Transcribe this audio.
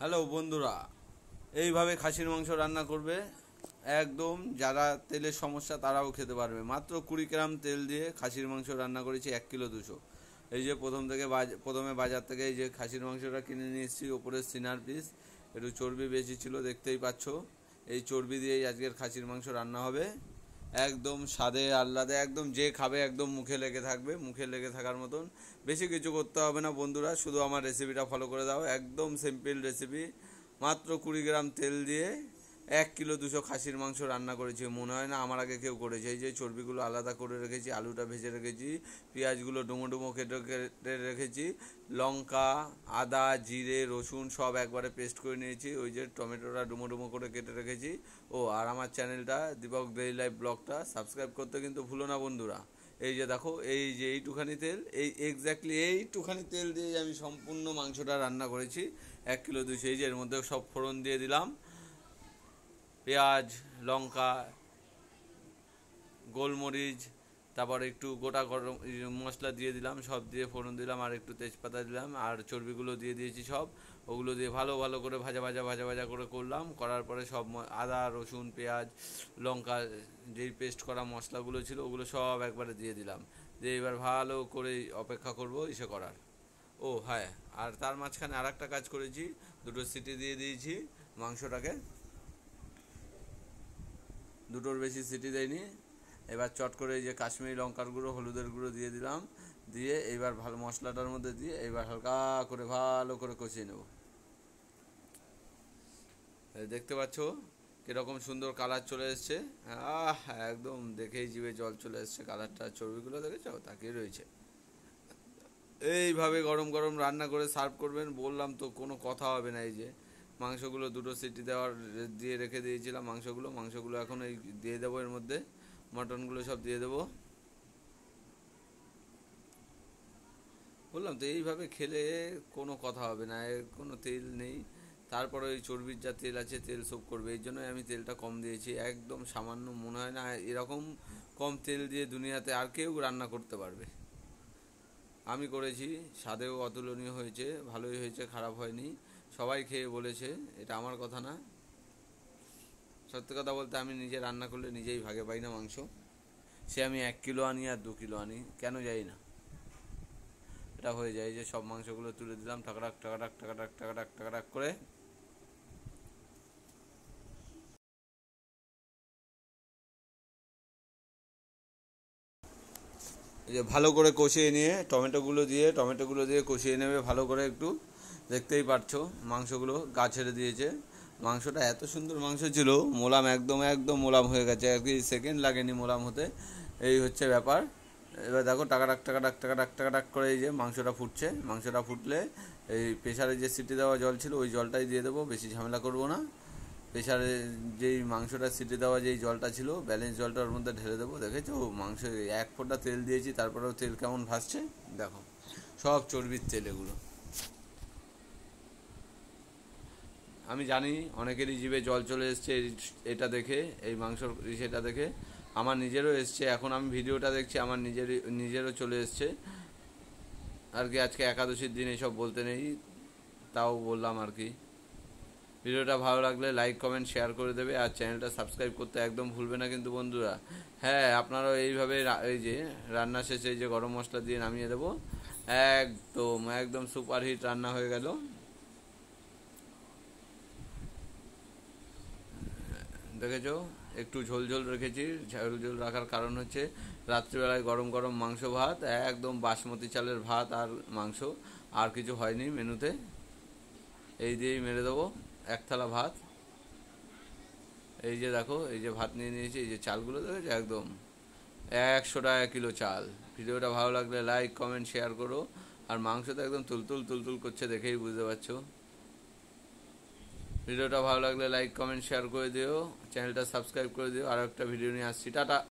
Hello বন্ধুরা, এইভাবে খাসির মাংস রান্না করবে। একদম যারা তেলের সমস্যা তারাও খেতে পারবে। মাত্র 20 গ্রাম তেল দিয়ে খাসির মাংস রান্না করেছি 1 কিলো 200। এই যে প্রথমে বাজার থেকে এই যে খাসির মাংসটা কিনে নিয়ে এসেছি, ওপরে সিনার পিস, একটু চর্বি বেশি ছিল দেখতেই পাচ্ছ। এই চর্বি দিয়েই আজকের খাসির মাংস রান্না হবে। একদম স্বাদে আহ্লাদে, একদম যে খাবে একদম মুখে লেগে থাকবে, মুখে লেগে থাকার মতন। বেশি কিছু করতে হবে না বন্ধুরা, শুধু আমার রেসিপিটা ফলো করে দাও। একদম সিম্পল রেসিপি। মাত্র 20 গ্রাম তেল দিয়ে 1 কিলো 200 খাসির মাংস রান্না করেছি। মনে হয় না আমার আগে কেউ করেছে। এই যে চর্বিগুলো আলাদা করে রেখেছি, আলুটা ভেজে রেখেছি, পেঁয়াজগুলো ডুমো ডুমো কেটে কেটে রেখেছি, লঙ্কা, আদা, জিরে, রসুন সব একবারে পেস্ট করে নিয়েছি। ওই যে টমেটোটা ডুমো ডুমো করে কেটে রেখেছি। ও আর আমার চ্যানেলটা দীপক ডেইলি লাইফ ব্লগটা সাবস্ক্রাইব করতে কিন্তু ভুলো না বন্ধুরা। এই যে দেখো, এই যে এইটুখানি তেল, এই এক্স্যাক্টলি এইটুখানি তেল দিয়ে আমি সম্পূর্ণ মাংসটা রান্না করেছি 1 কিলো 200। এই যে এর মধ্যে সব ফোড়ন দিয়ে দিলাম, পেঁয়াজ, লঙ্কা, গোলমরিচ, তারপর একটু গোটা গরম মশলা দিয়ে দিলাম, সব দিয়ে ফোড়ন দিলাম, আর একটু তেজপাতা দিলাম, আর চর্বিগুলো দিয়ে দিয়েছি সব। ওগুলো দিয়ে ভালো ভালো করে ভাজা ভাজা ভাজা ভাজা করে করলাম। করার পরে সব আদা, রসুন, পেঁয়াজ, লঙ্কা, যেই পেস্ট করা মশলাগুলো ছিল ওগুলো সব একবারে দিয়ে দিলাম। দিয়ে এবার ভালো করে অপেক্ষা করব ইসে করার। ও হ্যাঁ, আর তার মাঝখানে আর একটা কাজ করেছি, দুটো সিটি দিয়ে দিয়েছি মাংসটাকে। দুটোর বেশি সিটি দেয়নি। এবার চট করে এই যে কাশ্মীরি লঙ্কার গুঁড়ো, হলুদের গুঁড়ো দিয়ে দিলাম। দিয়ে এইবার ভালো মশলাটার মধ্যে দিয়ে এইবার হালকা করে ভালো করে কষিয়ে নেব। দেখতে পাচ্ছ কীরকম সুন্দর কালার চলে এসছে। আহ, একদম দেখেই জিভে জল চলে এসছে। কালারটা, চর্বিগুলো দেখেছো তাকিয়ে রয়েছে। এইভাবে গরম গরম রান্না করে সার্ভ করবেন। বললাম তো কোনো কথা হবে না। এই যে মাংসগুলো দুটো সিটি দিয়ে রেখে দিয়েছিলাম। মাংসগুলো এখন এই দিয়ে দেবো, এর মধ্যে মটনগুলো সব দিয়ে দেবো। বললাম তো এইভাবে খেলে কোনো কথা হবে না, এর কোনো তেল নেই। তারপরে ওই চর্বির যা তেল আছে তেল শোপ করবে, এই জন্যই আমি তেলটা কম দিয়েছি, একদম সামান্য। মনে হয় না এরকম কম তেল দিয়ে দুনিয়াতে আর কেউ রান্না করতে পারবে। আমি করেছি, স্বাদেও অতুলনীয় হয়েছে, ভালোই হয়েছে, খারাপ হয়নি। সবাই খেয়ে বলেছে, এটা আমার কথা না। সত্যি কথা বলতে আমি নিজে রান্না করলে নিজেই ভাগে পাই না মাংস। সে আমি 1 কিলো আনি আর 2 কিলো আনি, কেন যাই না, এটা হয়ে যায়। যে সব মাংসগুলো তুলে দিলাম টাকাটাক টাকাটাক টাকাটাক টাকাটাক টাকাটাক করে। এই যে ভালো করে কষিয়ে নিয়ে টমেটোগুলো দিয়ে কষিয়ে নেবে ভালো করে একটু। দেখতেই পারছো মাংসগুলো গা ছেড়ে দিয়েছে। মাংসটা এত সুন্দর মাংস ছিল, মোলাম, একদম একদম মোলাম হয়ে গেছে, আর কি সেকেন্ড লাগেনি মোলাম হতে। এই হচ্ছে ব্যাপার। এবার দেখো টাকাটাক টাকাটাক টাকাটাক টাকাটাক করে এই যে মাংসটা ফুটছে। মাংসটা ফুটলে এই প্রেশারে যে সিটি দেওয়া জল ছিল ওই জলটাই দিয়ে দেবো, বেশি ঝামেলা করবো না। প্রেশারে যেই মাংসটা সিটি দেওয়া যেই জলটা ছিল, ব্যালেন্স জলটা ওর মধ্যে ঢেলে দেবো। দেখেছো মাংস, 1 ফোঁটা তেল দিয়েছি, তারপরেও তেল কেমন ভাসছে দেখো, সব চর্বির তেল এগুলো। আমি জানি অনেকেরই জিভে জল চলে এসছে এটা দেখে, এই মাংসর সেটা দেখে। আমার নিজেরও এসছে, এখন আমি ভিডিওটা দেখছি, আমার নিজেরও চলে এসছে আর কি। আজকে একাদশীর দিন এইসব বলতে নেই, তাও বললাম আর কি। ভিডিওটা ভালো লাগলে লাইক কমেন্ট শেয়ার করে দেবে, আর চ্যানেলটা সাবস্ক্রাইব করতে একদম ভুলবে না কিন্তু বন্ধুরা। হ্যাঁ, আপনারাও এইভাবে এই যে রান্না শেষে এই যে গরম মশলা দিয়ে নামিয়ে দেবো। একদম একদম সুপারহিট রান্না হয়ে গেল। দেখেছো, একটু ঝোল ঝোল রেখেছি। ঝোল ঝোল রাখার কারণ হচ্ছে রাত্রিবেলায় গরম গরম মাংস ভাত, একদম বাসমতি চালের ভাত আর মাংস, আর কিছু হয়নি মেনুতে। এই দিয়েই মেরে দেবো 1 থালা ভাত। এই যে দেখো, এই যে ভাত নিয়ে নিয়েছি, এই যে চালগুলো দেখেছো, একদম 100 টাকা কিলো চাল। ভিডিওটা ভালো লাগলে লাইক কমেন্ট শেয়ার করো। আর মাংসটা একদম তুলতুল তুলতুল করছে, দেখেই বুঝতে পারছো। ভিডিওটা ভালো লাগলে লাইক কমেন্ট শেয়ার করে দিও, চ্যানেলটা সাবস্ক্রাইব করে দিও। আর একটা ভিডিও নিয়ে আসছি, টাটা।